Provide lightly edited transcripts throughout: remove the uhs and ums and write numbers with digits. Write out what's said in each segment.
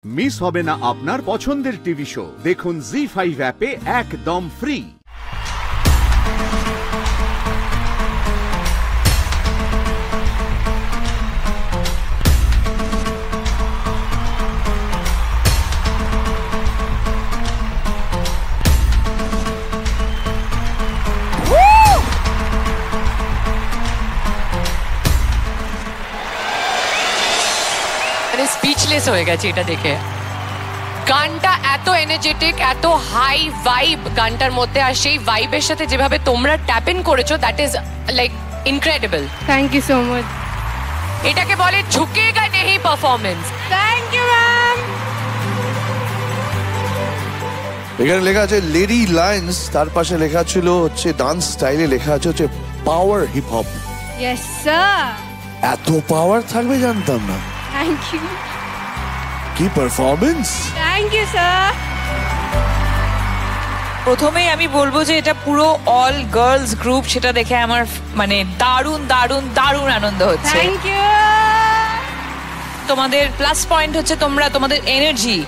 Miss হবে না আপনার পছন্দের টিভি শো। দেখুন জি5 অ্যাপে একদম ফ্রি। স্পিচলেস হয়ে গেছে এটা দেখে। গানটা এত এনার্জেটিক, এত হাই ভাইব গানটার মধ্যে, আর সেই ভাইবের সাথে যেভাবে তোমরা ট্যাপ ইন করেছো, that is like incredible. Thank you so much. এটাকে বলে ঝুঁকেগা নেহি পারফরমেন্স। Thank you ma'am. এখানে লেখা আছে লেডি লায়ন্স, তার পাশে লেখা ছিল হচ্ছে ডান্স স্টাইলে লেখা আছে হচ্ছে power hip hop. Yes sir. এত পাওয়ার থাকবে জানতাম না। Thank you. কি পারফরমেন্স! Thank you sir. প্রথমেই আমি বলবো যে এটা পুরো অল গার্লস গ্রুপ, সেটা দেখে আমার মানে দারুণ দারুণ দারুণ আনন্দ হচ্ছে। Thank you. তোমাদের প্লাস পয়েন্ট হচ্ছে তোমাদের এনার্জি,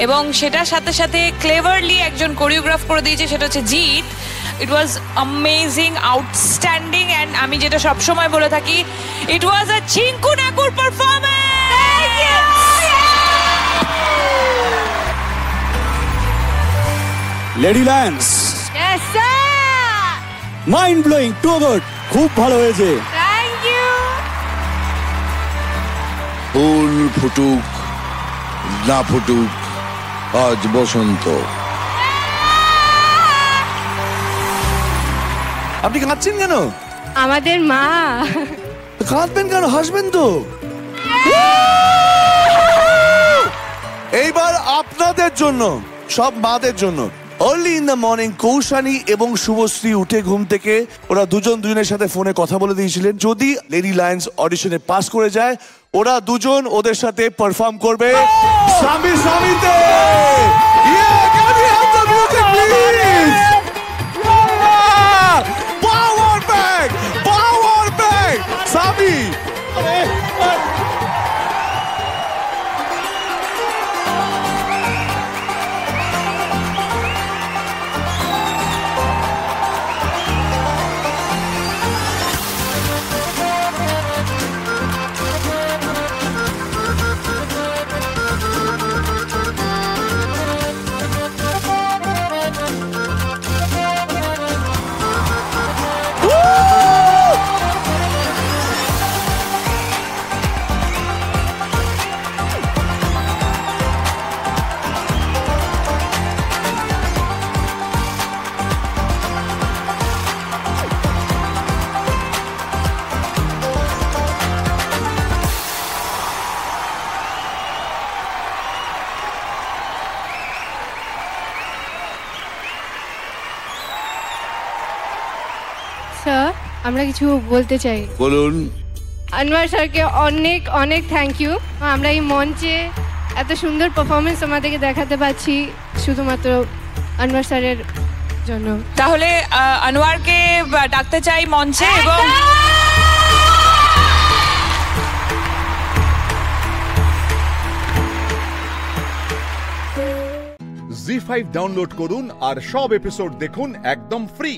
এবং সেটার সাথে সাথে ক্লেভারলি একজন কোরিওগ্রাফ করে দিয়েছে, সেটা হচ্ছে Jeet. It was amazing, outstanding, and আমি যেটা সবসময় বলে থাকি, ইট ওয়াজ আ চিঙ্কু নাকুর performance. Lady lions, yes sir. Mind blowing, too good, খুব ভালো হয়েছে। Thank you. ফুল ফুটুক না ফুটুক, আজ বসন্ত। আপনি কাঁদছেন কেন? আমাদের মা। কাঁদবেন কেন? হাসবেন তো। এইবার আপনাদের জন্য, সব মাদের জন্য। Early in the morning Koushani এবং শুভশ্রী উঠে ঘুম থেকে ওরা দুজনের সাথে ফোনে কথা বলে দিয়েছিলেন, যদি লেডি লায়ন্স অডিশনে পাস করে যায়, ওরা দুজন ওদের সাথে পারফর্ম করবে স্বামী স্বামীতে। পাওয়ার ব্যাক, পাওয়ার ব্যাক, স্বামী। স্যার, আমরা কিছু বলতে চাই। বলুন। আনোয়ার স্যারকে অনেক অনেক থ্যাংক ইউ। আমরা এই মঞ্চে এত সুন্দর পারফরমেন্স আমাদেরকে দেখাতে পাচ্ছি শুধুমাত্র আনোয়ার স্যারের জন্য। তাহলে আনোয়ারকে ডাকতে চাই মঞ্চে, এবং জি5 ডাউনলোড করুন আর সব এপিসোড দেখুন একদম ফ্রি।